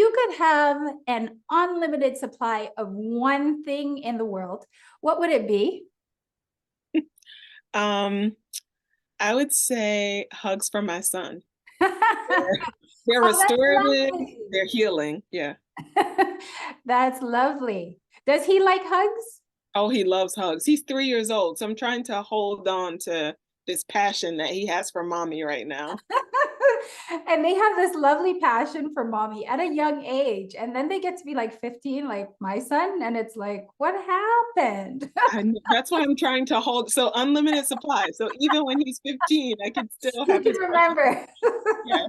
you could have an unlimited supply of one thing in the world, what would it be? Um, I would say hugs from my son. Oh, They're that's restorative, lovely. they're healing. Yeah. That's lovely. Does he like hugs? Oh, he loves hugs. He's 3 years old. So I'm trying to hold on to this passion that he has for mommy right now. And they have this lovely passion for mommy at a young age. And then they get to be like 15, like my son. And it's like, what happened? That's why I'm trying to hold. So unlimited supply. So even when he's 15, I can still You have can his passion. remember. Yeah.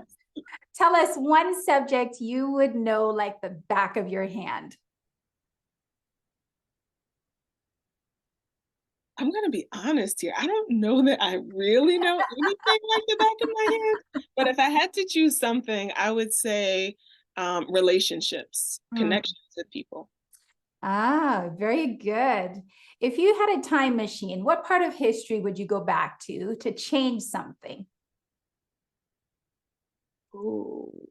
Tell us one subject you would know like the back of your hand. I'm going to be honest here. I don't know that I really know anything like the back of my head. But if I had to choose something, I would say relationships, Mm. connections with people. Ah, very good. If you had a time machine, what part of history would you go back to change something? Ooh.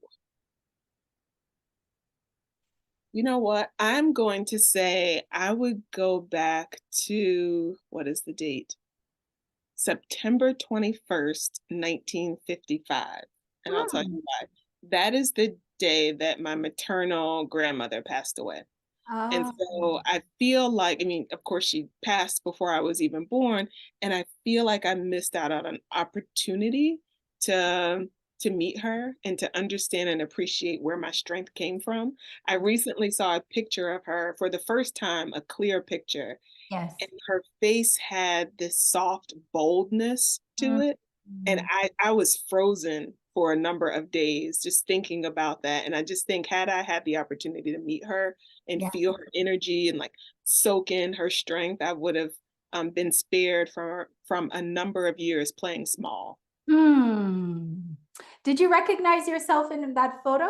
You know what? I'm going to say I would go back to, what is the date? September 21st, 1955. And I'll tell Hmm. you why. That is the day that my maternal grandmother passed away. And Ah, so I feel like, I mean, of course, she passed before I was even born, and I feel like I missed out on an opportunity to to meet her and to understand and appreciate where my strength came from. I recently saw a picture of her for the first time, a clear picture, yes. and her face had this soft boldness to it. And Mm. I was frozen for a number of days just thinking about that. And I just think had I had the opportunity to meet her and Yeah. feel her energy and like soak in her strength, I would have been spared from a number of years playing small. Hmm. Did you recognize yourself in that photo?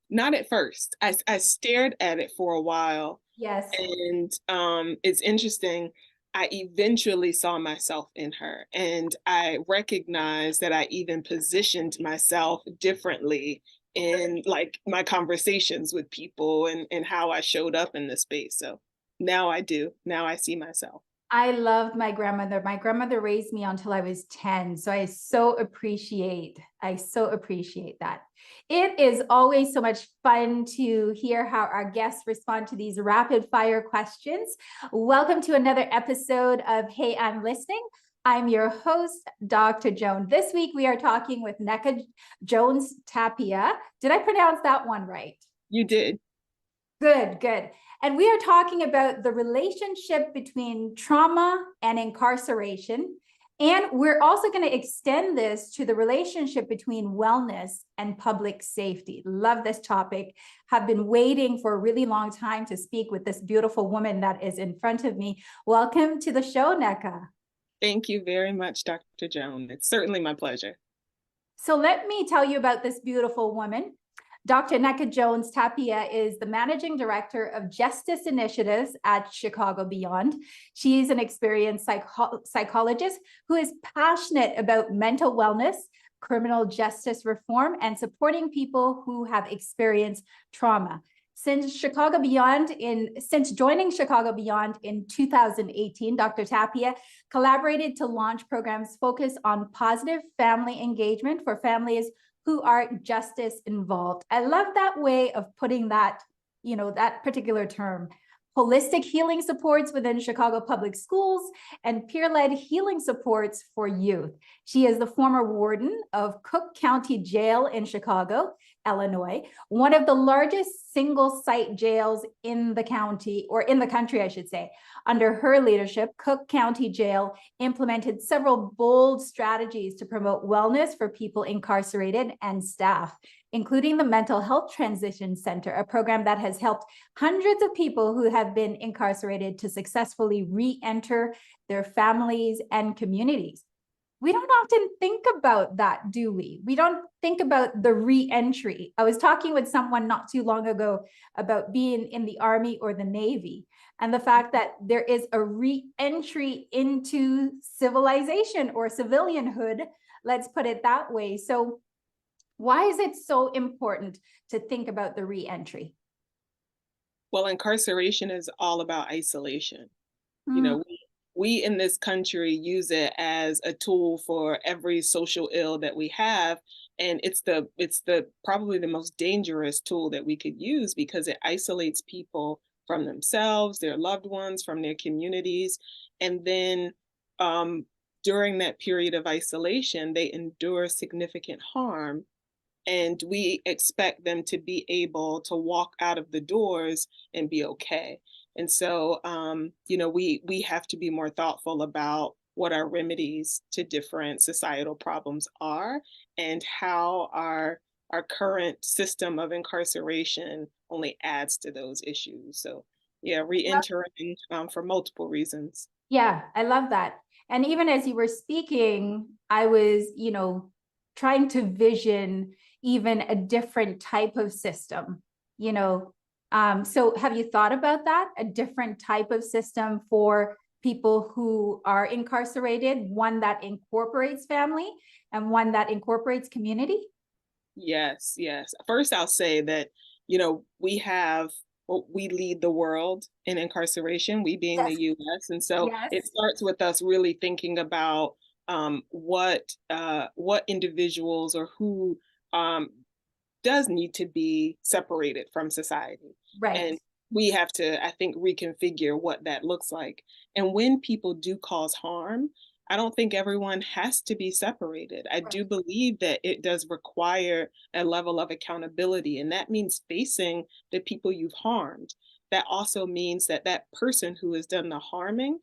Not at first. I stared at it for a while. Yes. And it's interesting. I eventually saw myself in her, and I recognized that I even positioned myself differently in like my conversations with people and how I showed up in the space. So now I do. Now I see myself. I loved my grandmother. My grandmother raised me until I was 10. So I so appreciate that. It is always so much fun to hear how our guests respond to these rapid fire questions. Welcome to another episode of Hey, I'm Listening. I'm your host, Dr. Joan. This week we are talking with Nneka Jones Tapia. Did I pronounce that one right? You did. Good, good. And we are talking about the relationship between trauma and incarceration. And we're also going to extend this to the relationship between wellness and public safety. Love this topic. Have been waiting for a really long time to speak with this beautiful woman that is in front of me. Welcome to the show, Nneka. Thank you very much, Dr. Joan. It's certainly my pleasure. So let me tell you about this beautiful woman. Dr. Nneka Jones Tapia is the managing director of Justice Initiatives at Chicago Beyond. She's an experienced psychologist who is passionate about mental wellness, criminal justice reform, and supporting people who have experienced trauma. Since joining Chicago Beyond in 2018, Dr. Tapia collaborated to launch programs focused on positive family engagement for families who are justice involved. I love that way of putting that, that particular term. Holistic healing supports within Chicago Public Schools and peer-led healing supports for youth. She is the former warden of Cook County Jail in Chicago, Illinois, one of the largest single-site jails in the county, or in the country, I should say. Under her leadership, Cook County Jail implemented several bold strategies to promote wellness for people incarcerated and staff, including the Mental Health Transition Center, a program that has helped hundreds of people who have been incarcerated to successfully re-enter their families and communities. We don't often think about that, do we? We don't think about the re-entry. I was talking with someone not too long ago about being in the Army or the Navy, and the fact that there is a re-entry into civilization or civilianhood, let's put it that way. So Why is it so important to think about the reentry? Well, incarceration is all about isolation. You Mm, know, we in this country use it as a tool for every social ill that we have. And it's the probably the most dangerous tool that we could use because it isolates people from themselves, their loved ones, from their communities. And then um, during that period of isolation, they endure significant harm, and we expect them to be able to walk out of the doors and be okay. And so, we have to be more thoughtful about what our remedies to different societal problems are, and how our current system of incarceration only adds to those issues. So, yeah, reentering for multiple reasons. yeah, I love that. And even as you were speaking, I was, trying to vision even a different type of system, you know. So have you thought about that? A different type of system for people who are incarcerated, one that incorporates family and one that incorporates community? Yes, yes. First, I'll say that, we have, well, we lead the world in incarceration, we being the Yes. US. And so Yes. it starts with us really thinking about what individuals or who um, does need to be separated from society. Right. And we have to, I think, reconfigure what that looks like. And when people do cause harm, I don't think everyone has to be separated. I Right. do believe that it does require a level of accountability, and that means facing the people you've harmed. That also means that that person who has done the harming,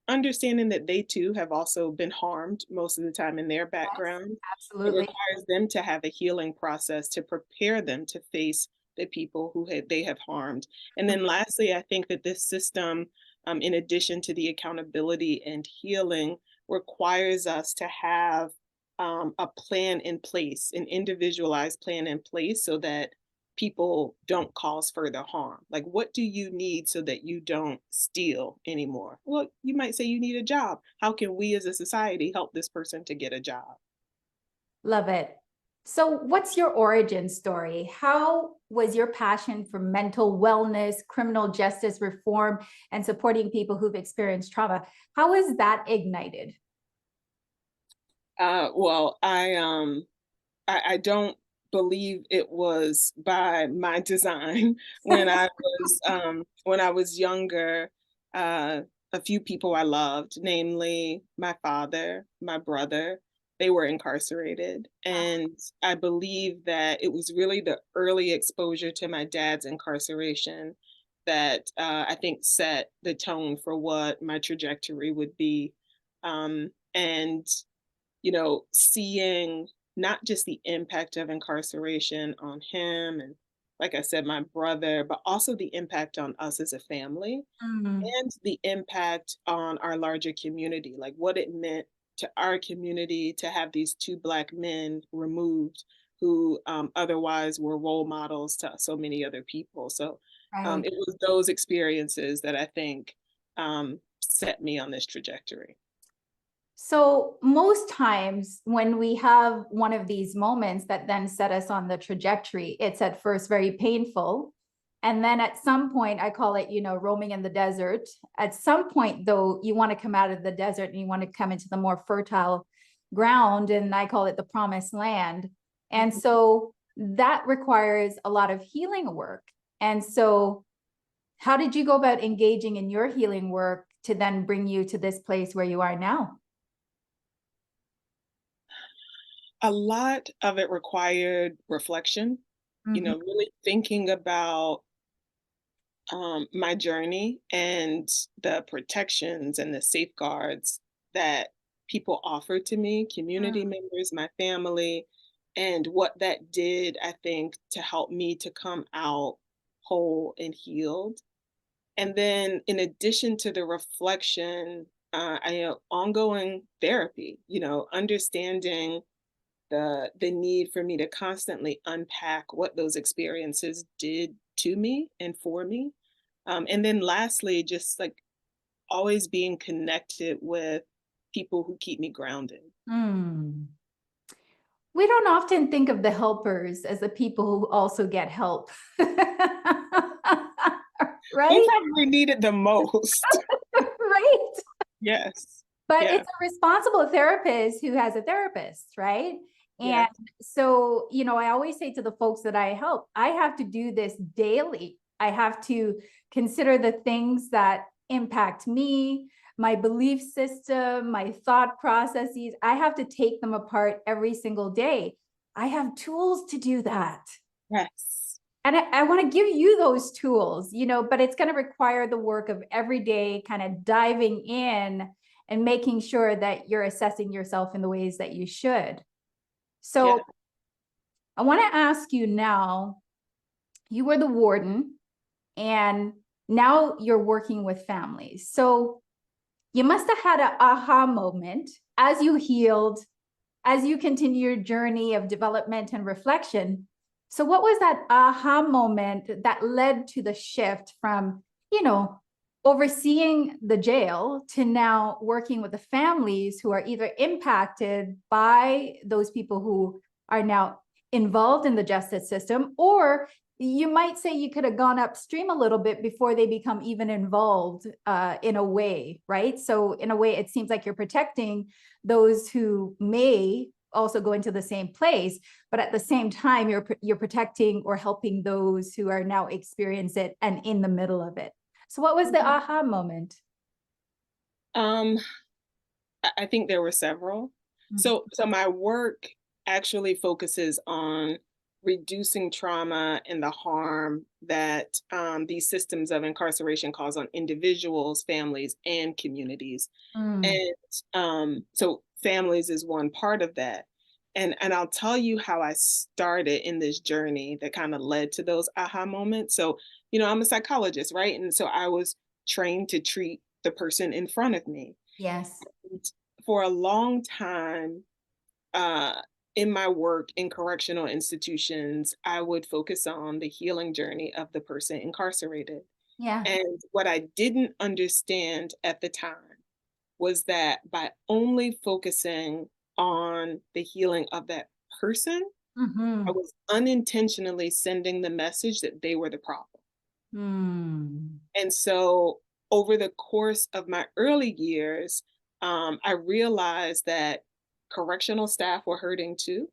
understanding that they too have also been harmed most of the time in their Yes. background. It Absolutely. requires them to have a healing process to prepare them to face the people who they have harmed. And then lastly, I think that this system, in addition to the accountability and healing, requires us to have a plan in place, an individualized plan in place, so that people don't cause further harm. Like, what do you need so that you don't steal anymore? Well, you might say you need a job. How can we as a society help this person to get a job? Love it. So, what's your origin story? How was your passion for mental wellness, criminal justice reform, and supporting people who've experienced trauma? How was that ignited? Well, I don't believe it was by my design. When I was younger, uh, a few people I loved, namely my father, my brother, they were incarcerated. And I believe that it was really the early exposure to my dad's incarceration that I think set the tone for what my trajectory would be. And seeing not just the impact of incarceration on him and, like I said, my brother, but also the impact on us as a family Mm, and the impact on our larger community, like what it meant to our community to have these two Black men removed who otherwise were role models to so many other people. So right. it was those experiences that I think set me on this trajectory. So, most times when we have one of these moments that then set us on the trajectory, it's at first very painful. And then at some point, I call it, roaming in the desert. At some point, though, you want to come out of the desert and you want to come into the more fertile ground. And I call it the promised land. And Mhm. so that requires a lot of healing work. And so, how did you go about engaging in your healing work to then bring you to this place where you are now? A lot of it required reflection, Mhm. really thinking about my journey and the protections and the safeguards that people offered to me, community members, my family, and what that did, I think, to help me to come out whole and healed. And then, in addition to the reflection, ongoing therapy, understanding the need for me to constantly unpack what those experiences did to me and for me. And then lastly, just like always being connected with people who keep me grounded. Mm. We don't often think of the helpers as the people who also get help. They Right? probably need it the most. Right. Yes. But Yeah. it's a responsible therapist who has a therapist, right? Yeah. And so, I always say to the folks that I help, I have to do this daily. I have to consider the things that impact me, my belief system, my thought processes. I have to take them apart every single day. I have tools to do that. Yes. And I want to give you those tools, but it's going to require the work of every day kind of diving in and making sure that you're assessing yourself in the ways that you should. So Yeah. I want to ask you now, you were the warden and now you're working with families. So you must have had an aha moment as you healed, as you continue your journey of development and reflection. So what was that aha moment that led to the shift from, overseeing the jail to now working with the families who are either impacted by those people who are now involved in the justice system, or you might say you could have gone upstream a little bit before they become even involved in a way, right? So in a way, it seems like you're protecting those who may also go into the same place, but at the same time, you're protecting or helping those who are now experience it and in the middle of it. So what was the Mhm. aha moment? Um, I think there were several. Mhm. So my work actually focuses on reducing trauma and the harm that these systems of incarceration cause on individuals, families, and communities. Mm. And so families is one part of that. And I'll tell you how I started in this journey that kind of led to those aha moments. So, I'm a psychologist, right? And so I was trained to treat the person in front of me. Yes. And for a long time, uh, in my work in correctional institutions, I would focus on the healing journey of the person incarcerated. Yeah. And what I didn't understand at the time was that by only focusing on the healing of that person, I Mm-hmm. was unintentionally sending the message that they were the problem. Mm. And so over the course of my early years, I realized that correctional staff were hurting too.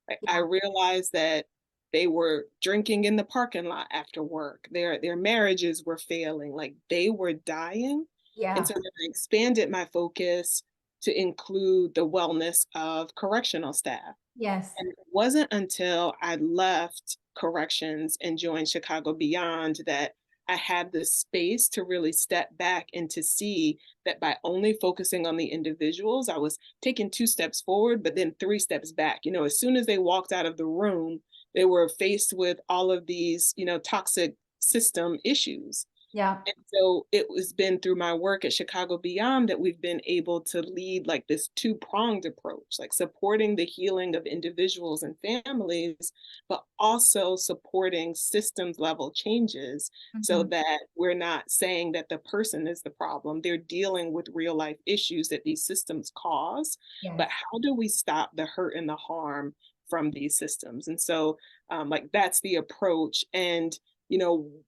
I Yeah. realized that they were drinking in the parking lot after work. Their marriages were failing, like they were dying. And Yeah. so then I expanded my focus to include the wellness of correctional staff. Yes. And it wasn't until I left corrections and joined Chicago Beyond that I had the space to really step back and to see that by only focusing on the individuals, I was taking 2 steps forward, but then 3 steps back. As soon as they walked out of the room, they were faced with all of these, toxic system issues. Yeah. And so it was been through my work at Chicago Beyond that we've been able to lead like this two-pronged approach, like supporting the healing of individuals and families, but also supporting systems level changes so Mm-hmm. that we're not saying that the person is the problem. They're dealing with real life issues that these systems cause, Yes. but how do we stop the hurt and the harm from these systems? And so like that's the approach. And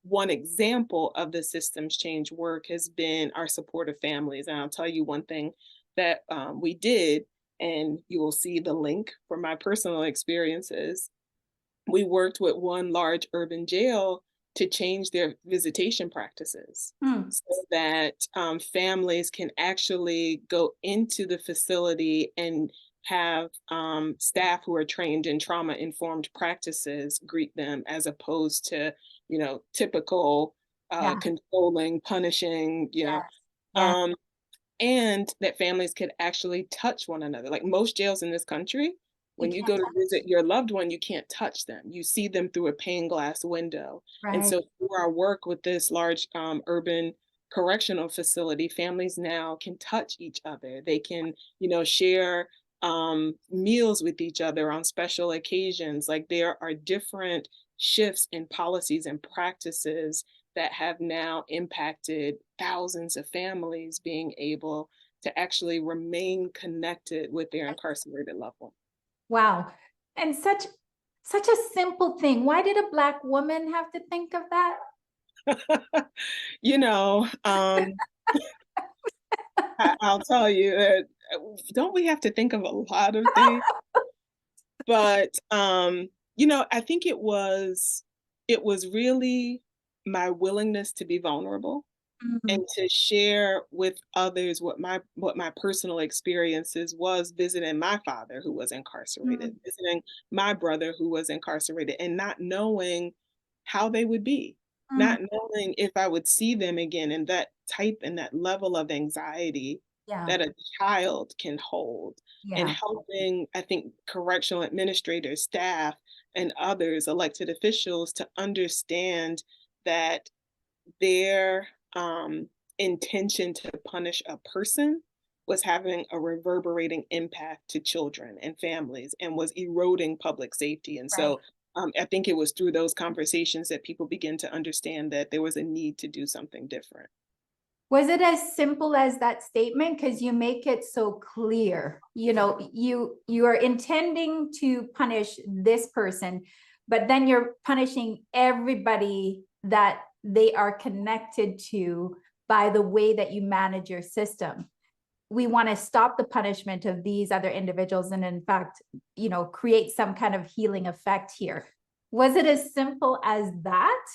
one example of the systems change work has been our supportive families. And I'll tell you one thing that we did, and you will see the link for my personal experiences. We worked with one large urban jail to change their visitation practices Mm. so that families can actually go into the facility and have staff who are trained in trauma informed practices greet them as opposed to typical Yeah. controlling, punishing, Yes. Yeah. um, and that families could actually touch one another. Like most jails in this country, You when you can't go to touch. visit your loved one, you can't touch them. You see them through a pane glass window. And Right. so through our work with this large urban correctional facility, families now can touch each other. They can, share meals with each other on special occasions. Like there are different shifts in policies and practices that have now impacted thousands of families being able to actually remain connected with their incarcerated loved one. Wow. And such a simple thing. Why did a Black woman have to think of that? You know, I'll tell you, don't we have to think of a lot of things? But, I think it was really my willingness to be vulnerable Mm, and to share with others what my personal experiences was visiting my father who was incarcerated, mm, visiting my brother who was incarcerated, and not knowing how they would be, mm. not knowing if I would see them again, and that type and that level of anxiety Yeah, that a child can hold, and yeah. helping, I think, correctional administrators, staff, and others, elected officials, to understand that their intention to punish a person was having a reverberating impact to children and families and was eroding public safety. And Right. so I think it was through those conversations that people begin to understand that there was a need to do something different. Was it as simple as that statement? Because you make it so clear. You are intending to punish this person, but then you're punishing everybody that they are connected to by the way that you manage your system. We want to stop the punishment of these other individuals and in fact, create some kind of healing effect here. Was it as simple as that?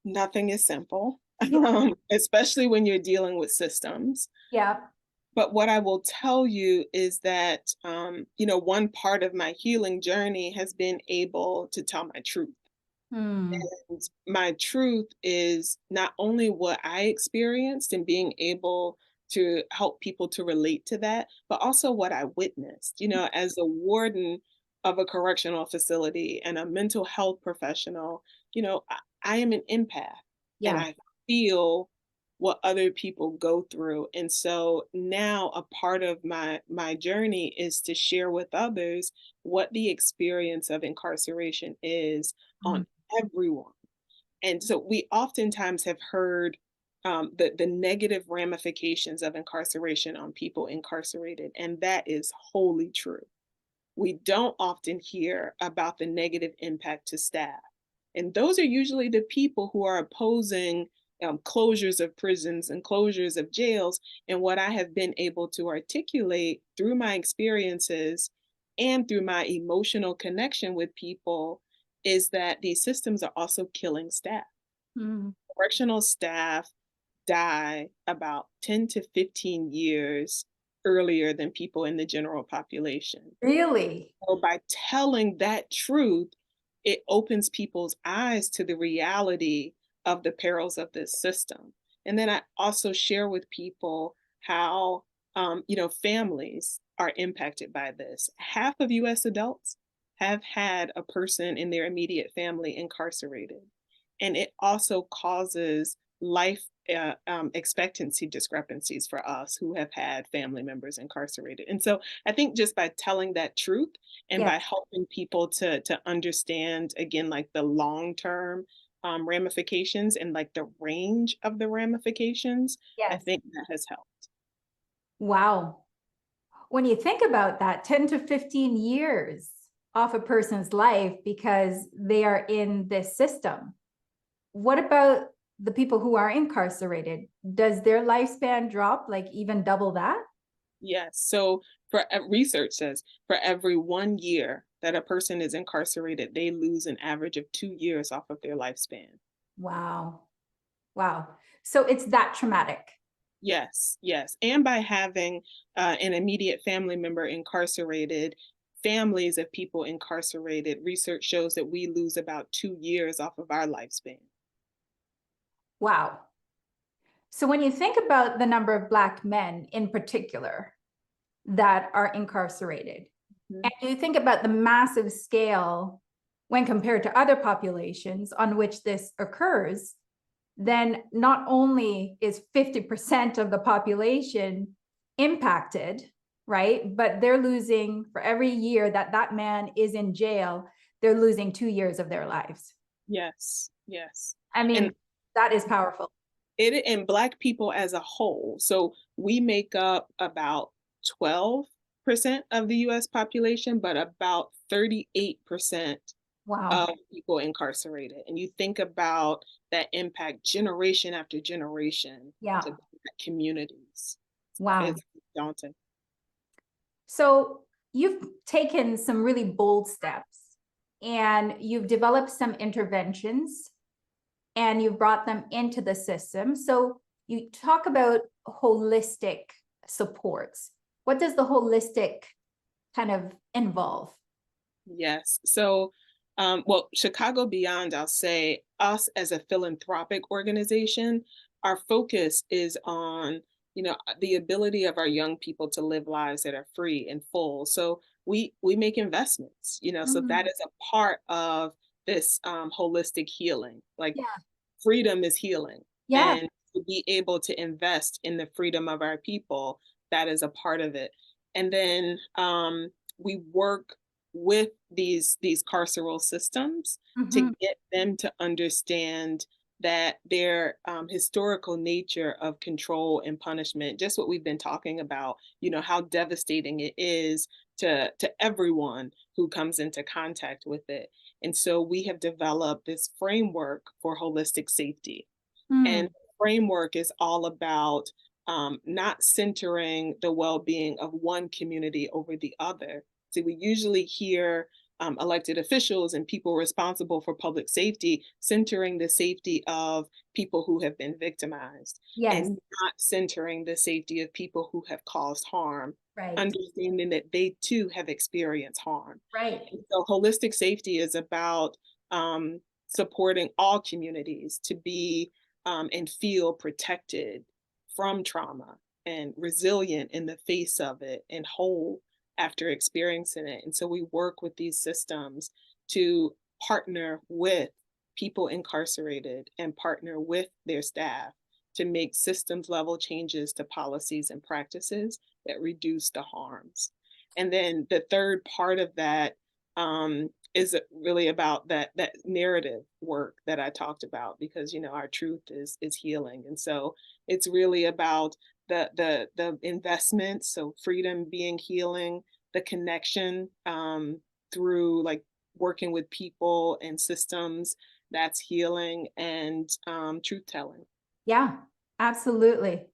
Nothing is simple, Yeah. especially when you're dealing with systems. Yeah. But what I will tell you is that, one part of my healing journey has been able to tell my truth. Hmm. And my truth is not only what I experienced and being able to help people to relate to that, but also what I witnessed. As a warden of a correctional facility and a mental health professional, I am an empath and Yeah. I feel what other people go through. And so now a part of my journey is to share with others what the experience of incarceration is Mm. on everyone. And so we oftentimes have heard the negative ramifications of incarceration on people incarcerated, and that is wholly true. We don't often hear about the negative impact to staff. And those are usually the people who are opposing closures of prisons and closures of jails. And what I have been able to articulate through my experiences and through my emotional connection with people is that these systems are also killing staff. Mm. Correctional staff die about 10 to 15 years earlier than people in the general population. Really? So by telling that truth, it opens people's eyes to the reality of the perils of this system. And then I also share with people how, families are impacted by this. Half of US adults have had a person in their immediate family incarcerated. And it also causes life expectancy discrepancies for us who have had family members incarcerated. And so I think just by telling that truth and Yes. by helping people to understand again, like the long term ramifications and like the range of the ramifications, I Yes. think that has helped. Wow. When you think about that, 10 to 15 years off a person's life because they are in this system. What about the people who are incarcerated? Does their lifespan drop like even double that? Yes. So research says for every 1 year that a person is incarcerated, they lose an average of 2 years off of their lifespan. Wow. Wow. So it's that traumatic. Yes, yes. And by having an immediate family member incarcerated, families of people incarcerated, research shows that we lose about 2 years off of our lifespan. Wow. So when you think about the number of Black men in particular that are incarcerated, Mhm. and you think about the massive scale when compared to other populations on which this occurs, then not only is 50% of the population impacted, right? But they're losing for every year that that man is in jail, they're losing 2 years of their lives. Yes, yes. I And mean, that is powerful. it and Black people as a whole. So we make up about 12 of the US population, but about 38% Wow. of people incarcerated. And you think about that impact generation after generation Yeah. to Black communities. Wow. It's daunting. So you've taken some really bold steps and you've developed some interventions and you've brought them into the system. So you talk about holistic supports. What does the holistic kind of involve? Yes. So, well, Chicago Beyond, I'll say, us as a philanthropic organization, our focus is on, the ability of our young people to live lives that are free and full. So we make investments, so that Mm, is a part of this holistic healing. Like yeah. freedom is healing, Yeah. and to be able to invest in the freedom of our people, that is a part of it. And then we work with these carceral systems to Mhm. get them to understand that their historical nature of control and punishment, just what we've been talking about, how devastating it is to everyone who comes into contact with it. And so we have developed this framework for holistic safety. And Mm, the framework is all about not centering the well being of one community over the other. So we usually hear elected officials and people responsible for public safety centering the safety of people who have been victimized yes. and not centering the safety of people who have caused harm, Right. understanding that they too have experienced harm. Right. And so holistic safety is about supporting all communities to be and feel protected from trauma and resilient in the face of it and whole after experiencing it. And so we work with these systems to partner with people incarcerated and partner with their staff to make systems level changes to policies and practices that reduce the harms. And then the third part of that is really about that narrative work that I talked about, because our truth is healing. And so it's really about the investments, so freedom being healing, the connection through like working with people and systems, that's healing, and truth telling. Yeah, absolutely.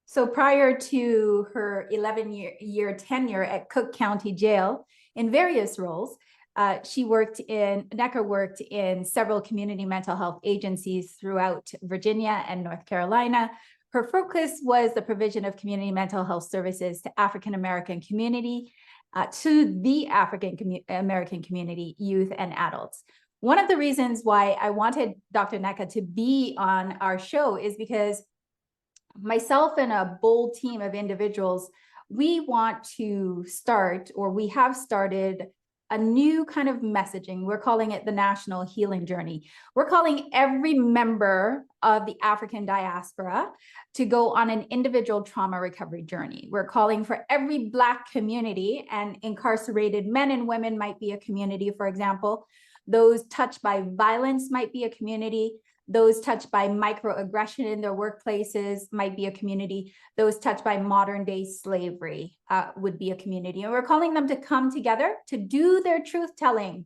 So prior to her 11-year tenure at Cook County Jail in various roles, Nneka worked in several community mental health agencies throughout Virginia and North Carolina. Her focus was the provision of community mental health services to African American community, to the African American community, youth and adults. One of the reasons why I wanted Dr. Nneka to be on our show is because myself and a bold team of individuals, we want to start, or we have started, a new kind of messaging. We're calling it the National Healing Journey. We're calling every member of the African diaspora to go on an individual trauma recovery journey. We're calling for every Black community, and incarcerated men and women might be a community, for example. Those touched by violence might be a community. Those touched by microaggression in their workplaces might be a community. Those touched by modern day slavery would be a community. And we're calling them to come together to do their truth telling,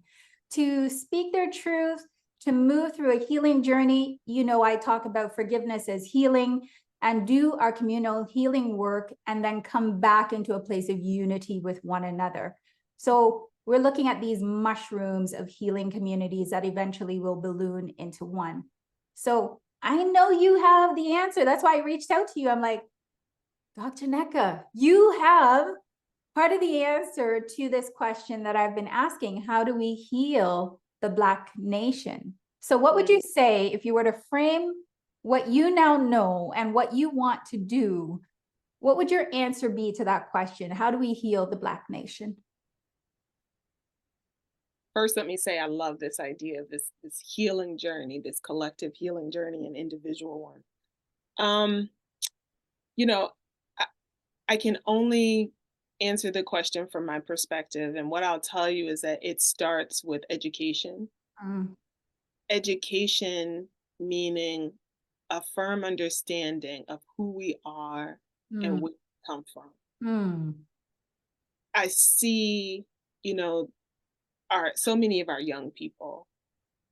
to speak their truth, to move through a healing journey. I talk about forgiveness as healing, and do our communal healing work, and then come back into a place of unity with one another. So we're looking at these mushrooms of healing communities that eventually will balloon into one. So I know you have the answer. That's why I reached out to you. I'm like, Dr. Nneka, you have part of the answer to this question that I've been asking. How do we heal the Black nation? So what would you say if you were to frame what you now know and what you want to do? What would your answer be to that question? How do we heal the Black nation? First, let me say I love this idea of this healing journey, this collective healing journey, an individual one. Um, you know, I, I can only answer the question from my perspective, and what I'll tell you is that it starts with education. Mm, Education meaning a firm understanding of who we are and mm, where we come from. mm. I see, you know, so many of our young people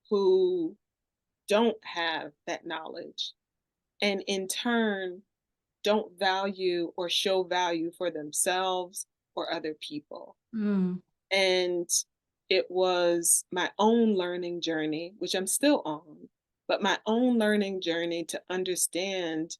who don't have that knowledge, and in turn don't value or show value for themselves or other people. Mm, And it was my own learning journey, which I'm still on, but my own learning journey to understand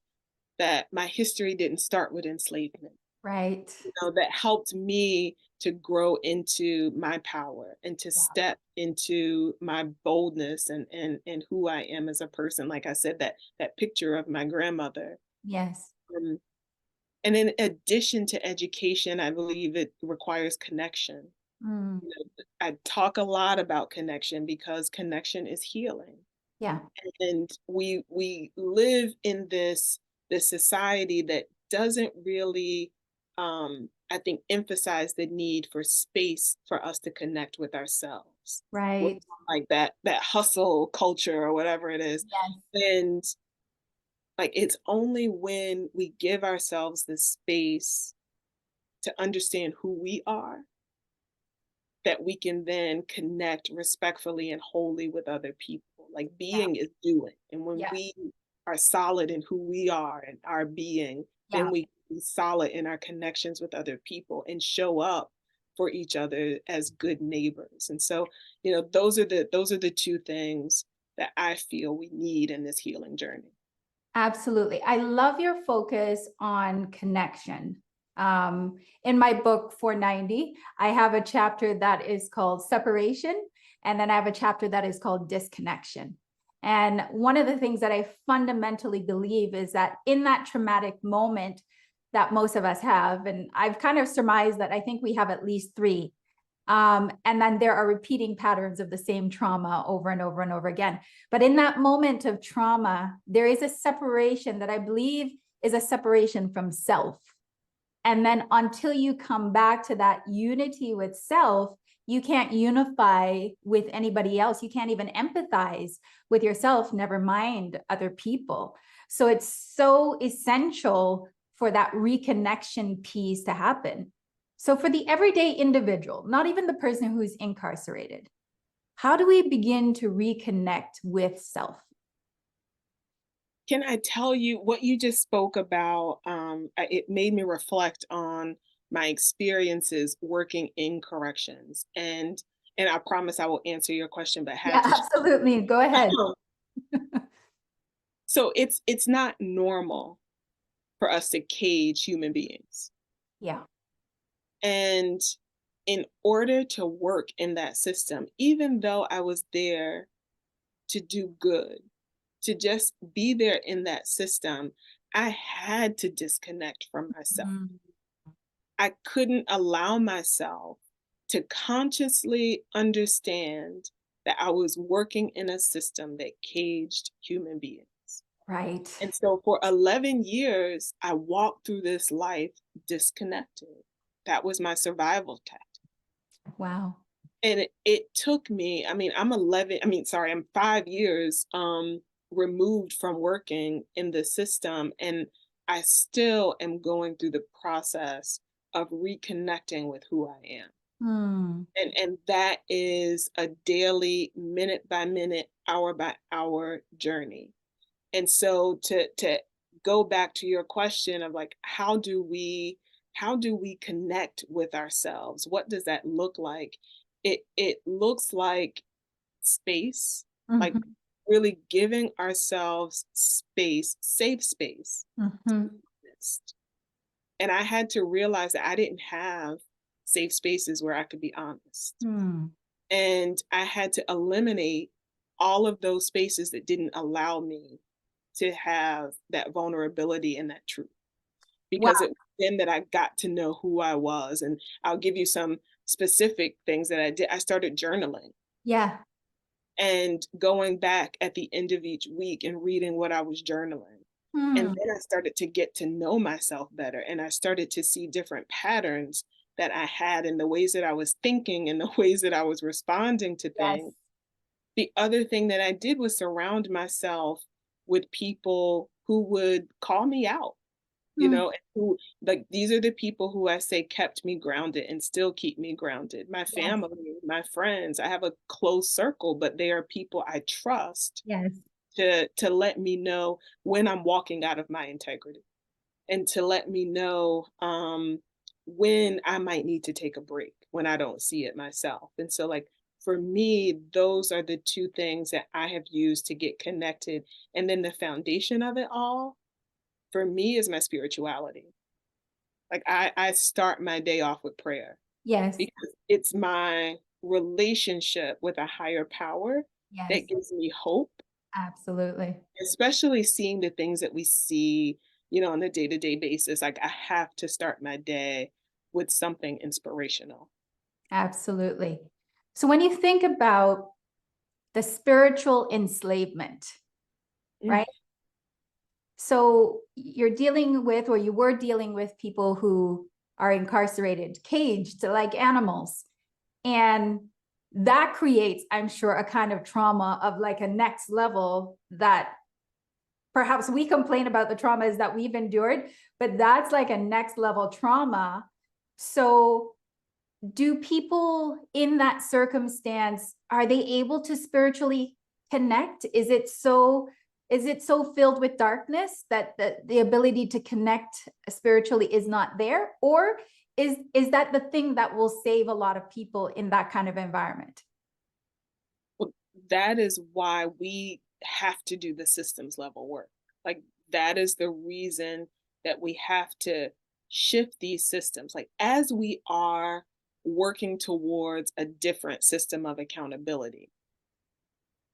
that my history didn't start with enslavement. right. That helped me to grow into my power and to Wow. step into my boldness and who I am as a person. Like I said, that picture of my grandmother. Yes. Um, and in addition to education, I believe it requires connection. Mm, I talk a lot about connection because connection is healing. yeah. And we live in this society that doesn't really I think emphasize the need for space for us to connect with ourselves. We're Right. like that hustle culture or whatever it is. Yes. And like it's only when we give ourselves the space to understand who we are that we can then connect respectfully and wholly with other people. Like Yeah. being is doing. And when Yeah. we are solid in who we are and our being, Yeah. then we can be solid in our connections with other people and show up for each other as good neighbors. And so, those are the two things that I feel we need in this healing journey. Absolutely. I love your focus on connection. In my book 490, I have a chapter that is called separation, and then I have a chapter that is called disconnection. And one of the things that I fundamentally believe is that in that traumatic moment that most of us have, and I've kind of surmised that I think we have at least three. And then there are repeating patterns of the same trauma over and over and over again. But in that moment of trauma, there is a separation that I believe is a separation from self. And then until you come back to that unity with self, you can't unify with anybody else. You can't even empathize with yourself, never mind other people. So it's so essential for that reconnection piece to happen. So for the everyday individual, not even the person who's incarcerated, how do we begin to reconnect with self? Can I tell you what you just spoke about? It made me reflect on my experiences working in corrections, and I promise I will answer your question, but Yeah, had to. absolutely. Go ahead. So it's not normal for us to cage human beings, Yeah. and in order to work in that system, even though I was there to do good, to just be there in that system, I had to disconnect from myself. Mm, I couldn't allow myself to consciously understand that I was working in a system that caged human beings. right. And so for 11 years, I walked through this life disconnected. That was my survival tactic. Wow. And it took me, I'm 5 years removed from working in the system. And I still am going through the process of reconnecting with who I am. Hmm. And that is a daily, minute by minute, hour by hour journey. And so to go back to your question of like how do we connect with ourselves? What does that look like? It looks like space, like Mhm, really giving ourselves space, safe space to mhm. exist. And I had to realize that I didn't have safe spaces where I could be honest. Hmm. And I had to eliminate all of those spaces that didn't allow me to have that vulnerability and that truth. Wow. Because it was then that I got to know who I was. And I'll give you some specific things that I did. I started journaling Yeah. and going back at the end of each week and reading what I was journaling. And Hmm. then I started to get to know myself better. And I started to see different patterns that I had in the ways that I was thinking and the ways that I was responding to Yes. things. The other thing that I did was surround myself with people who would call me out. you Mm, know, and who, like, these are the people who I say kept me grounded and still keep me grounded. My yes, family, my friends, I have a close circle, but they are people I trust yes, to let me know when I'm walking out of my integrity, and to let me know when I might need to take a break when I don't see it myself. And so, like, for me, those are the two things that I have used to get connected. And then the foundation of it all for me is my spirituality. Like, I start my day off with prayer yes, because it's my relationship with a higher power yes, that gives me hope, absolutely. especially seeing the things that we see, you know, on a day-to-day basis. Like, I have to start my day with something inspirational. Absolutely. So when you think about the spiritual enslavement, Mm, right? So you're dealing with, or you were dealing with people who are incarcerated, caged like animals. And that creates, I'm sure, a kind of trauma of like a next level that perhaps we complain about the traumas that we've endured, but that's like a next level trauma. So do people in that circumstance, are they able to spiritually connect? Is it so filled with darkness that the ability to connect spiritually is not there? Or is that the thing that will save a lot of people in that kind of environment? well, that is why we have to do the systems level work. Like, that is the reason that we have to shift these systems. Like, as we are working towards a different system of accountability,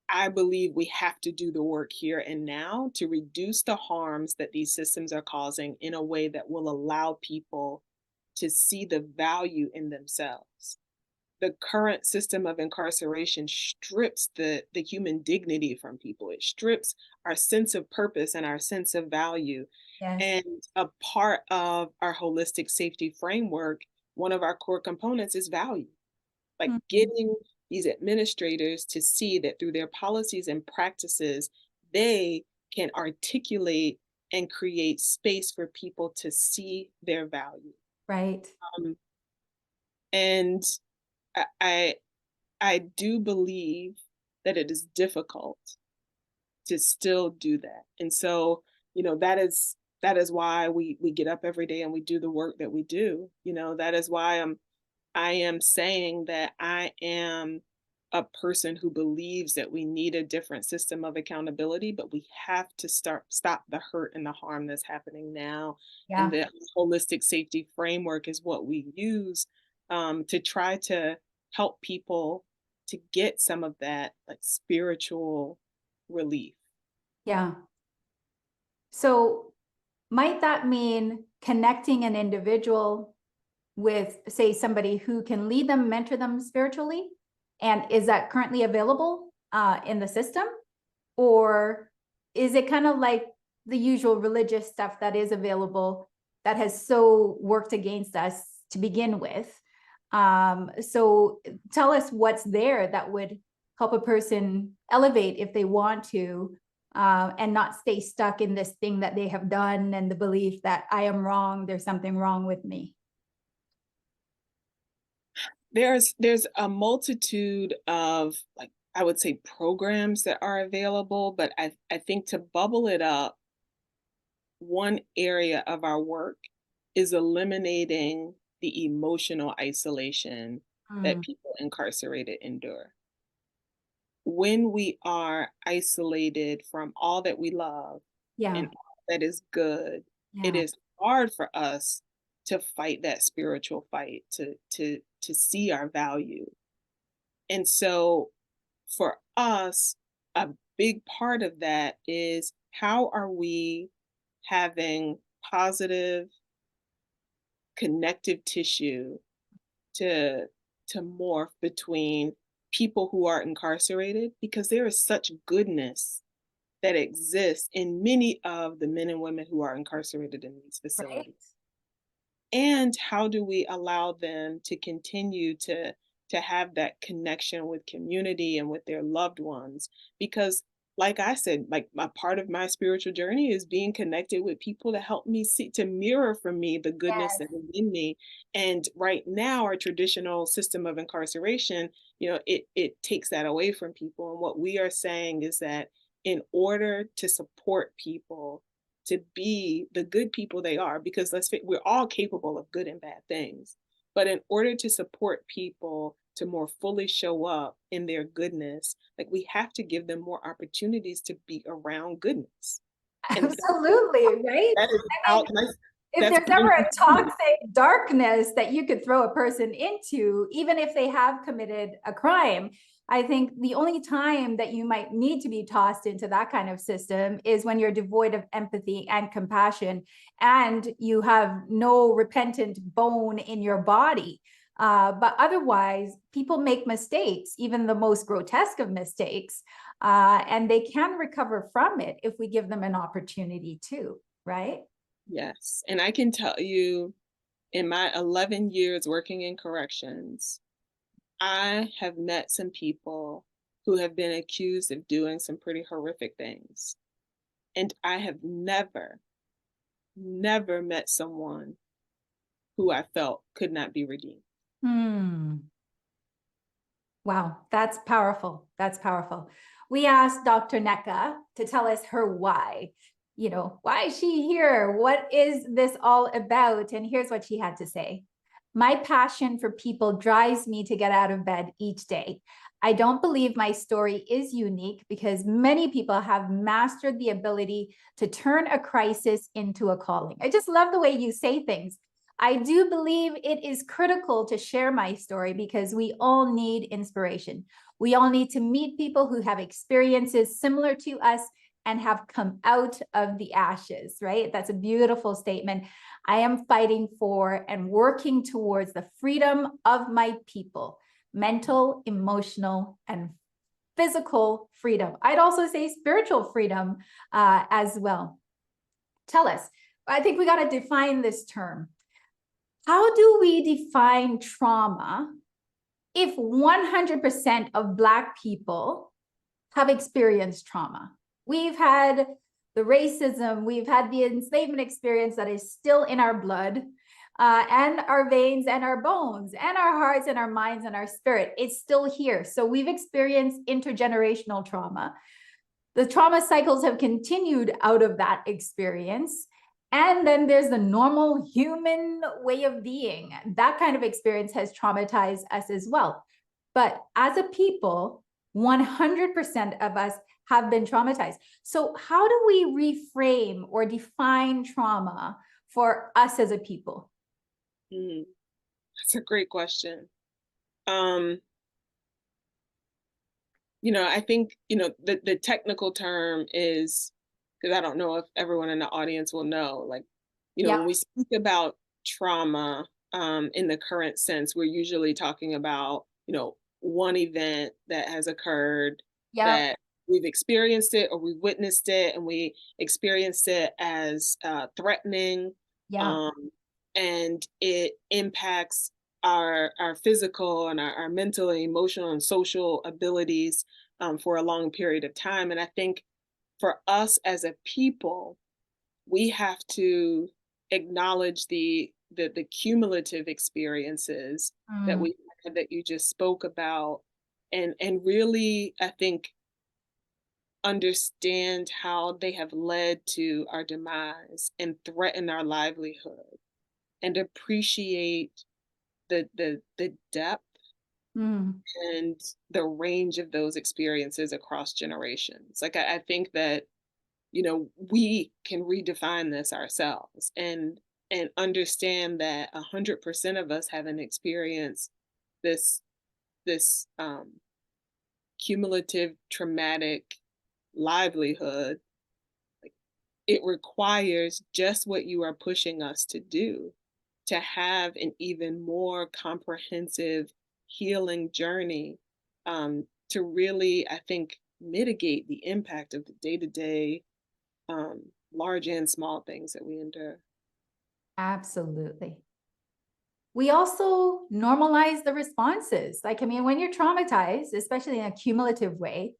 I believe we have to do the work here and now to reduce the harms that these systems are causing in a way that will allow people to see the value in themselves. The current system of incarceration strips the human dignity from people. It strips our sense of purpose and our sense of value. Yes. And a part of our holistic safety framework, one of our core components is value. Like, Mhm. getting these administrators to see that through their policies and practices, they can articulate and create space for people to see their value. Right. Um, and I, I I do believe that it is difficult to still do that. And so, that is why we get up every day and we do the work that we do. That is why I am saying that I am a person who believes that we need a different system of accountability, but we have to stop the hurt and the harm that's happening now. And Yeah. the holistic safety framework is what we use to try to help people to get some of that, like, spiritual relief. Yeah. So might that mean connecting an individual with, say, somebody who can lead them, mentor them spiritually? And is that currently available in the system? Or is it kind of like the usual religious stuff that is available that has so worked against us to begin with? So tell us what's there that would help a person elevate if they want to, and not stay stuck in this thing that they have done and the belief that I am wrong, there's something wrong with me. There's a multitude of, like, I would say, programs that are available, but I think to bubble it up, one area of our work is eliminating the emotional isolation that Mm, people incarcerated endure. When we are isolated from all that we love yeah, and all that is good, it yeah, is hard for us to fight that spiritual fight, to see our value. And so, for us, a big part of that is, how are we having positive connective tissue to morph between people who are incarcerated, because there is such goodness that exists in many of the men and women who are incarcerated in these right? facilities. And how do we allow them to continue to have that connection with community and with their loved ones? Because like I said, like my part of my spiritual journey is being connected with people to help me see, to mirror for me the goodness that is in me. And right now, our traditional system of incarceration, it takes that away from people. And what we are saying is that in order to support people to be the good people they are, because we're all capable of good and bad things, but in order to support people to more fully show up in their goodness, like we have to give them more opportunities to be around goodness. And Absolutely, right? that is I mean, out, if that's there's ever a beyond. toxic darkness that you could throw a person into, even if they have committed a crime, I think the only time that you might need to be tossed into that kind of system is when you're devoid of empathy and compassion and you have no repentant bone in your body. But otherwise, people make mistakes, even the most grotesque of mistakes, and they can recover from it if we give them an opportunity to, right? Yes. And I can tell you, in my 11 years working in corrections, I have met some people who have been accused of doing some pretty horrific things. And I have never met someone who I felt could not be redeemed. Hmm. Wow, that's powerful. That's powerful. We asked Dr. Nneka to tell us her why. Why is she here? What is this all about? And here's what she had to say. My passion for people drives me to get out of bed each day. I don't believe my story is unique because many people have mastered the ability to turn a crisis into a calling. I just love the way you say things. I do believe it is critical to share my story because we all need inspiration. We all need to meet people who have experiences similar to us and have come out of the ashes, right? That's a beautiful statement. I am fighting for and working towards the freedom of my people, mental, emotional, and physical freedom. I'd also say spiritual freedom as well. Tell us, I think we got to define this term. How do we define trauma if 100% of Black people have experienced trauma? We've had the racism, we've had the enslavement experience that is still in our blood, and our veins and our bones and our hearts and our minds and our spirit. It's still here. So we've experienced intergenerational trauma. The trauma cycles have continued out of that experience. And then there's the normal human way of being. That kind of experience has traumatized us as well. But as a people, 100% of us have been traumatized. So how do we reframe or define trauma for us as a people? That's a great question. I think, the technical term is, because I don't know if everyone in the audience will know, like, when we speak about trauma, in the current sense, we're usually talking about, one event that has occurred that we've experienced it or we witnessed it and we experienced it as threatening. And it impacts our physical and our mental and emotional and social abilities for a long period of time. And I think for us as a people, we have to acknowledge the cumulative experiences that we had, that you just spoke about, and really, I think, understand how they have led to our demise and threaten our livelihood, and appreciate the depth and the range of those experiences across generations. Like I think that, we can redefine this ourselves and understand that 100% of us haven't experienced this cumulative traumatic livelihood. Like, it requires just what you are pushing us to do, to have an even more comprehensive healing journey, to really, I think, mitigate the impact of the day-to-day, large and small things that we endure. Absolutely. We also normalize the responses. Like, I mean, when you're traumatized, especially in a cumulative way,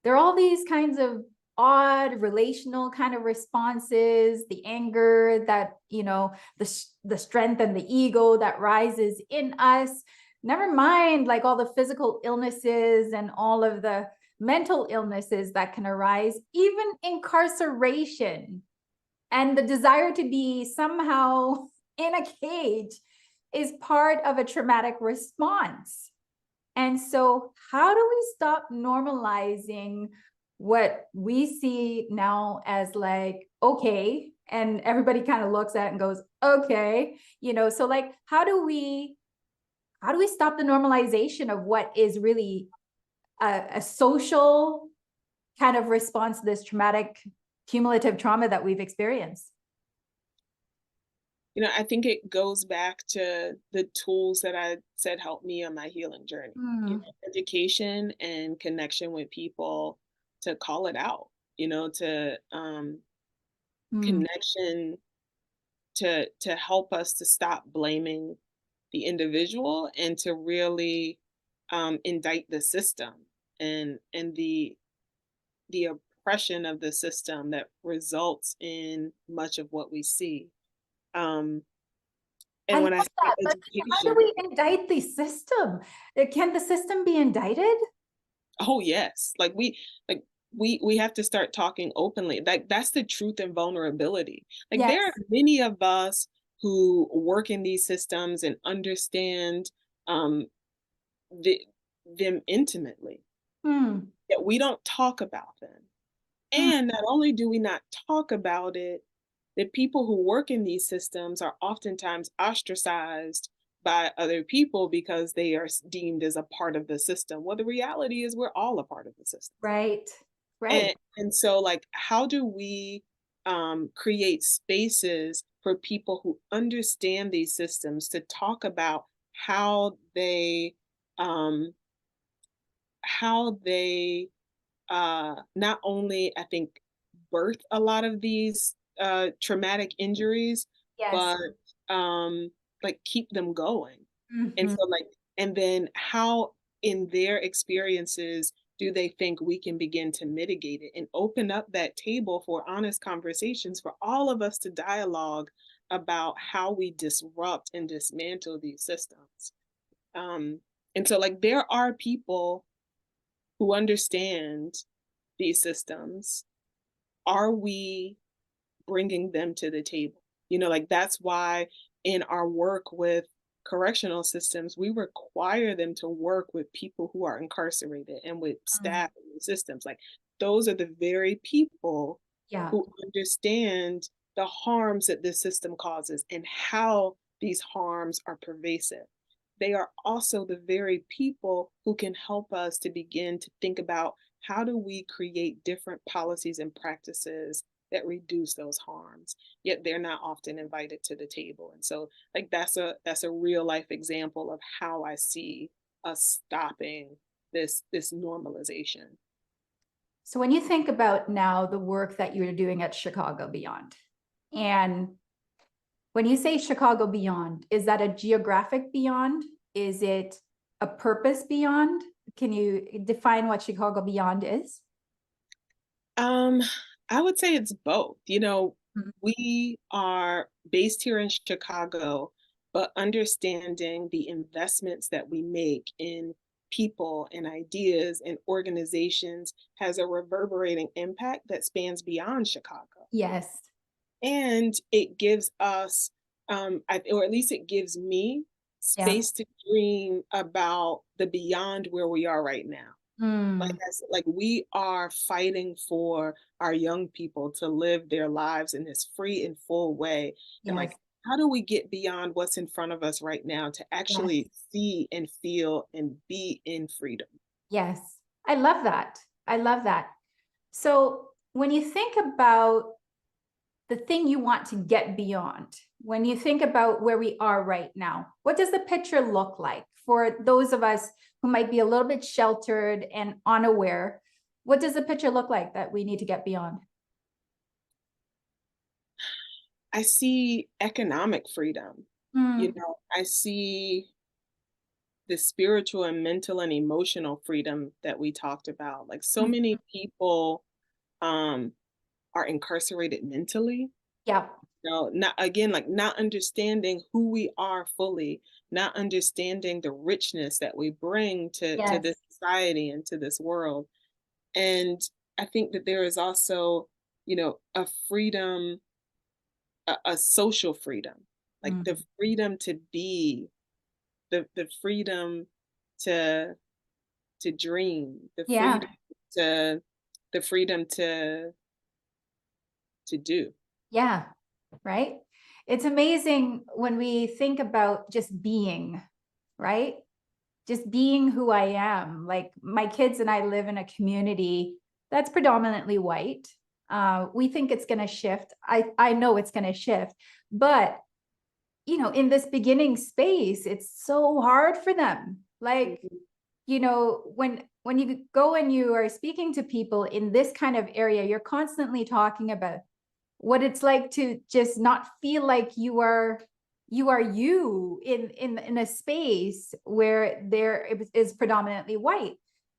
there are all these kinds of odd relational kind of responses, the anger that, the strength and the ego that rises in us. Never mind like all the physical illnesses and all of the mental illnesses that can arise, even incarceration and the desire to be somehow in a cage is part of a traumatic response. And so how do we stop normalizing what we see now as like, okay, and everybody kind of looks at it and goes, okay, so like, how do we stop the normalization of what is really a social kind of response to this traumatic cumulative trauma that we've experienced? I think it goes back to the tools that I said helped me on my healing journey. Education and connection with people to call it out, to connection to help us to stop blaming the individual and to really indict the system and the oppression of the system that results in much of what we see. I And when love I say that, but how do education, we indict the system? Can the system be indicted? oh yes, we have to start talking openly. Like that's the truth and vulnerability. Like Yes. there are many of us who work in these systems and understand um, the, them intimately, yet we don't talk about them. Mm. And not only do we not talk about it, the people who work in these systems are oftentimes ostracized by other people because they are deemed as a part of the system. Well, the reality is we're all a part of the system. Right. Right. And so like how do we create spaces for people who understand these systems to talk about how they um, how they not only I think birth a lot of these traumatic injuries, Yes. but like keep them going. And Mhm. so like, and then how in their experiences do they think we can begin to mitigate it and open up that table for honest conversations for all of us to dialogue about how we disrupt and dismantle these systems. Um, and so like there are people who understand these systems. Are we bringing them to the table? Like that's why in our work with correctional systems, we require them to work with people who are incarcerated and with Mm. staff and systems. Like those are the very people Yeah. who understand the harms that this system causes and how these harms are pervasive. They are also the very people who can help us to begin to think about how do we create different policies and practices that reduce those harms, yet they're not often invited to the table. And so like that's a real life example of how I see us stopping this normalization. So when you think about now the work that you're doing at Chicago Beyond, and when you say Chicago Beyond, is that a geographic beyond? Is it a purpose beyond? Can you define what Chicago Beyond is? Um, I would say it's both. Mhm. We are based here in Chicago, but understanding the investments that we make in people and ideas and organizations has a reverberating impact that spans beyond Chicago. Yes. And it gives us, or at least it gives me, Yeah. space to dream about the beyond where we are right now. Like Mm. I said, like we are fighting for our young people to live their lives in this free and full way. And Yes. like, how do we get beyond what's in front of us right now to Yes. actually see and feel and be in freedom? Yes. I love that. I love that. So when you think about the thing you want to get beyond, when you think about where we are right now, what does the picture look like for those of us who might be a little bit sheltered and unaware? What does the picture look like that we need to get beyond? I see economic freedom. Mm. I see the spiritual and mental and emotional freedom that we talked about. Like so Mhm. many people are incarcerated mentally. Yeah. No, not again, like not understanding who we are fully, not understanding the richness that we bring to Yes. this society and to this world. And I think that there is also, a freedom, a social freedom, like the Mm. freedom to be, the freedom to dream, Yeah. to the freedom to do. Yeah. Right. It's amazing when we think about just being, right? Just being who I am. Like my kids and I live in a community that's predominantly white. We think it's going to shift. I know it's going to shift, but in this beginning space, it's so hard for them. Like, Mhm. when you go and you are speaking to people in this kind of area, you're constantly talking about what it's like to just not feel like you in a space where there is predominantly white,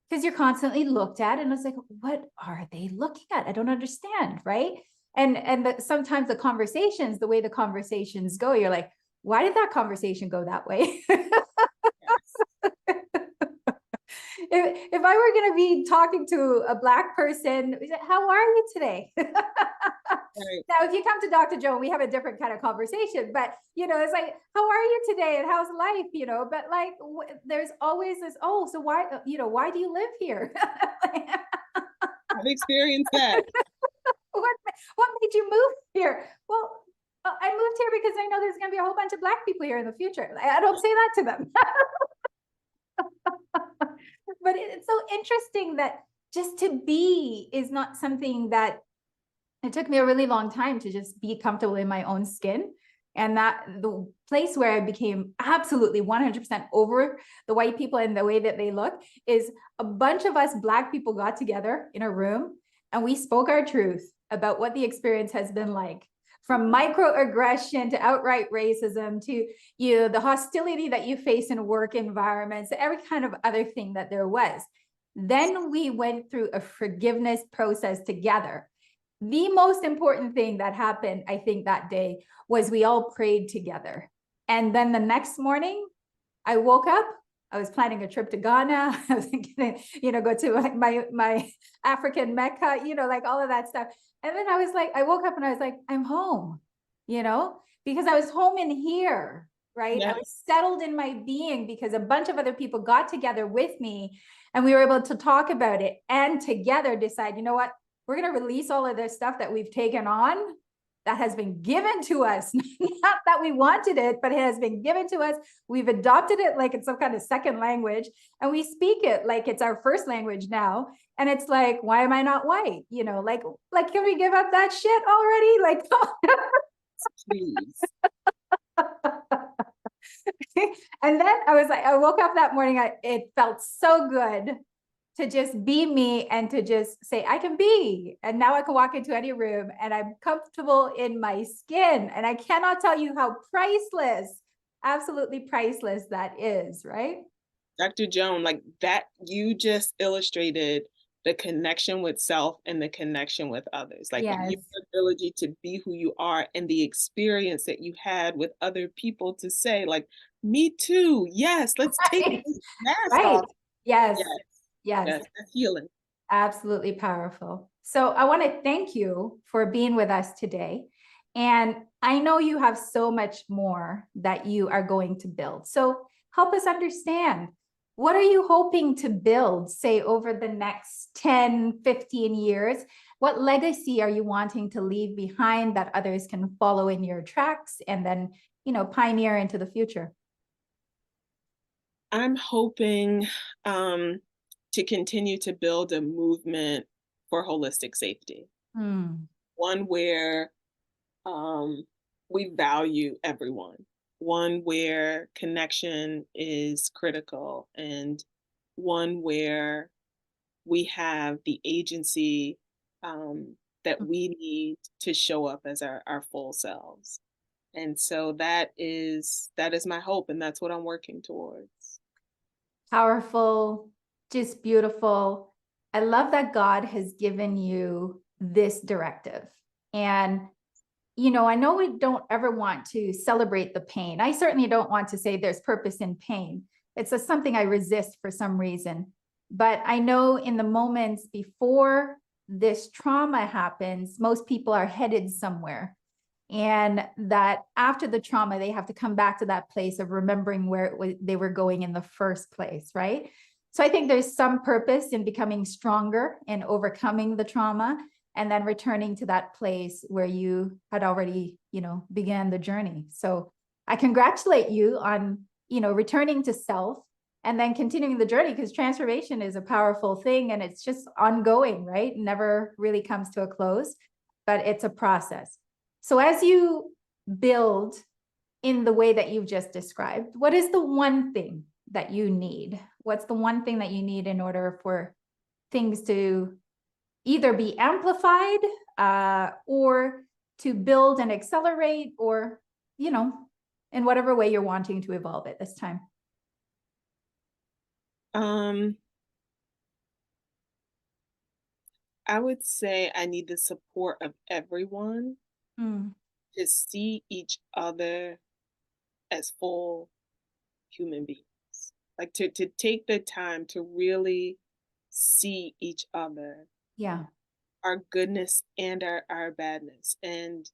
because you're constantly looked at and it's like, what are they looking at? I don't understand, right? And sometimes the way the conversations go, you're like, why did that conversation go that way? Yes. If I were going to be talking to a Black person, how are you today? Right. Now, if you come to Dr. Joan, we have a different kind of conversation, but it's like, how are you today and how's life? But like, there's always this, oh, so why do you live here? I've experienced that. what, what made you move here? Well, I moved here because I know there's going to be a whole bunch of Black people here in the future. I don't say that to them. But it's so interesting that just to be is not something that it took me a really long time to just be comfortable in my own skin. And that the place where I became absolutely 100% over the white people and the way that they look is a bunch of us Black people got together in a room and we spoke our truth about what the experience has been like, from microaggression to outright racism to the hostility that you face in work environments, every kind of other thing that there was. Then we went through a forgiveness process together. The most important thing that happened, I think, that day was we all prayed together. And then the next morning, I woke up. I was planning a trip to Ghana. I was gonna, go to my African Mecca, like all of that stuff. And then I woke up and I was like, I'm home, because I was home in here, right? I Yeah. was settled in my being because a bunch of other people got together with me and we were able to talk about it and together decide, you know what, we're going to release all of this stuff that we've taken on that has been given to us, not that we wanted it, but it has been given to us. We've adopted it like it's some kind of second language, and we speak it like it's our first language now. And it's like, why am I not white? Like, can we give up that shit already? Like, Please. and then I woke up that morning. It felt so good to just be me and to just say, I can be. And now I can walk into any room and I'm comfortable in my skin. And I cannot tell you how priceless, absolutely priceless that is, right? Dr. Joan, like that, you just illustrated the connection with self and the connection with others. Like Yes. your ability to be who you are and the experience that you had with other people to say, like, me too. Yes, let's take this mask Right. off. Yes. Yes, Yes. yes, that's healing. Absolutely powerful. So I want to thank you for being with us today. And I know you have so much more that you are going to build. So help us understand, what are you hoping to build, say, over the next 10, 15 years? What legacy are you wanting to leave behind that others can follow in your tracks and then, pioneer into the future? I'm hoping to continue to build a movement for holistic safety, Hmm. one where we value everyone, one where connection is critical, and one where we have the agency that we need to show up as our full selves. And so that is my hope, and that's what I'm working towards. Powerful, just beautiful. I love that God has given you this directive. And, I know we don't ever want to celebrate the pain. I certainly don't want to say there's purpose in pain. It's something I resist for some reason. But I know in the moments before this trauma happens, most people are headed somewhere. And that after the trauma, they have to come back to that place of remembering where they were going in the first place, right? So I think there's some purpose in becoming stronger and overcoming the trauma and then returning to that place where you had already, began the journey. So I congratulate you on, returning to self and then continuing the journey, because transformation is a powerful thing and it's just ongoing, right? It never really comes to a close, but it's a process. So as you build in the way that you've just described, what is the one thing that you need? What's the one thing that you need in order for things to either be amplified or to build and accelerate, or, in whatever way you're wanting to evolve it this time? I would say I need the support of everyone to see each other as full human beings. Like to take the time to really see each other, Yeah. our goodness and our badness, and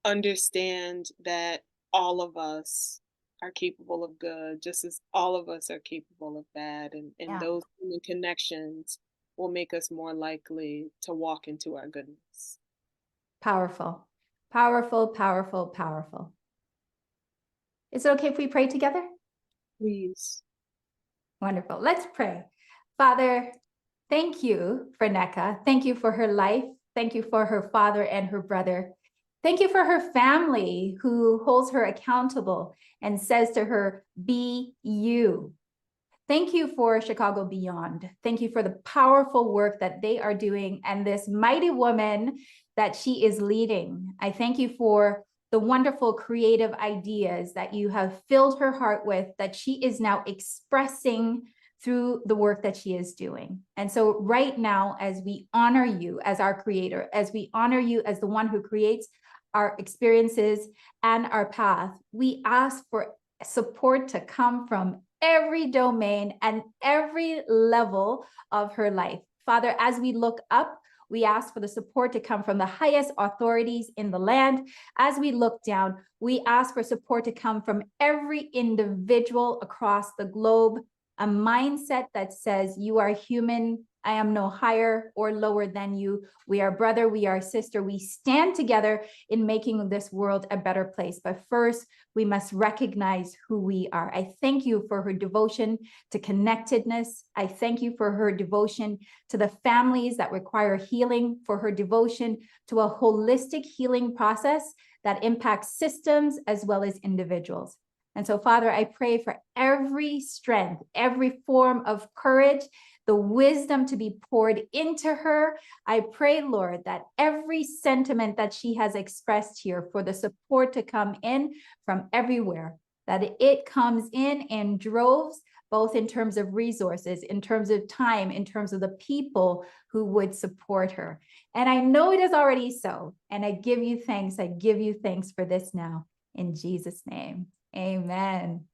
understand that all of us are capable of good, just as all of us are capable of bad. And Yeah. those human connections will make us more likely to walk into our goodness. Powerful, powerful, powerful, powerful. Is it okay if we pray together? Please. Wonderful. Let's pray. Father, thank you for Nneka. Thank you for her life. Thank you for her father and her brother. Thank you for her family who holds her accountable and says to her, be you. Thank you for Chicago Beyond. Thank you for the powerful work that they are doing and this mighty woman that she is leading. I thank you for the wonderful creative ideas that you have filled her heart with, that she is now expressing through the work that she is doing. And so right now, as we honor you as our creator, as we honor you as the one who creates our experiences and our path, we ask for support to come from every domain and every level of her life. Father, as we look up, we ask for the support to come from the highest authorities in the land. As we look down, we ask for support to come from every individual across the globe, a mindset that says you are human. I am no higher or lower than you. We are brother, we are sister. We stand together in making this world a better place. But first, we must recognize who we are. I thank you for her devotion to connectedness. I thank you for her devotion to the families that require healing, for her devotion to a holistic healing process that impacts systems as well as individuals. And so, Father, I pray for every strength, every form of courage, the wisdom to be poured into her. I pray, Lord, that every sentiment that she has expressed here, for the support to come in from everywhere, that it comes in droves, both in terms of resources, in terms of time, in terms of the people who would support her. And I know it is already so. And I give you thanks. I give you thanks for this now. In Jesus' name, amen.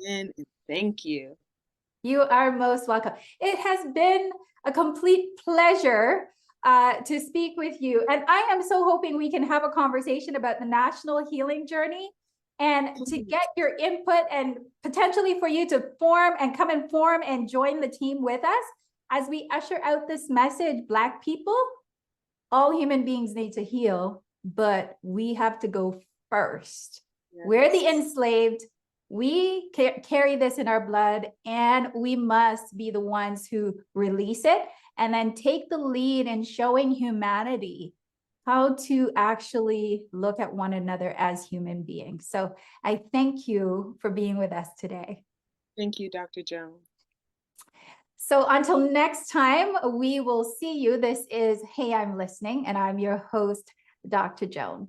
Amen. And thank you. You are most welcome. It has been a complete pleasure to speak with you. And I am so hoping we can have a conversation about the National Healing Journey and to get your input and potentially for you to form and come and form and join the team with us as we usher out this message. Black people, all human beings need to heal, but we have to go first. Yes. We're the enslaved. We carry this in our blood, and we must be the ones who release it and then take the lead in showing humanity how to actually look at one another as human beings. So I thank you for being with us today. Thank you, Dr. Joan. So until next time, we will see you. This is Hey, I'm Listening, and I'm your host, Dr. Joan.